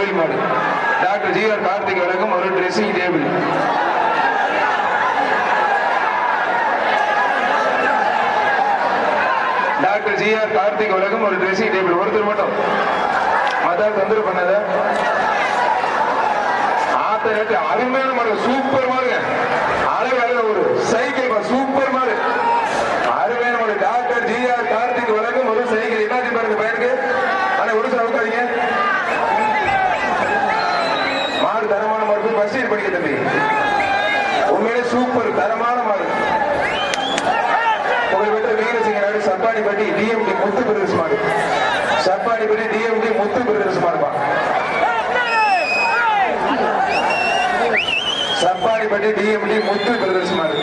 கோயில் மாடு. Doctor GR. Karthik வழங்கும் ஒரு dressing table. Doctor GR. Karthik வழங்கும் ஒரு ட்ரெஸ்ஸிங் டேபிள். ஒருத்தர் மட்டும் மத்தால் தொந்தரவு பண்ணாத. ஆத்த அருமையான மாடு, சூப்பர் மாடுங்க. அழகாக ஒரு சைக்கிள் சூப்பர் மாடு, அருமையான மாடு. Doctor GR. கார்த்திக் வழங்கும் ஒரு சைக்கிள். என்ன பாருங்க பையனுக்கு. ஆனா ஒரு சில உட்காதீங்க. மாடு தரமான மாடு. ஃபர்ஸ்ட் இயர் படிக்க தம்பி. உண்மையிலே சூப்பர் தரமான மாடு. புகழ்பெற்ற வீரசிங்கராடு சப்பாடிப்பட்டி டிஎம்டி முத்து பிரதர்ஸ் மாடு. சப்பாடிப்பட்டி டிஎம்டி முத்து பிரதர்ஸ் மாடுப்பா. சப்பாடிப்பட்டி டிஎம்டி முத்து பிரதர்ஸ் மாடு.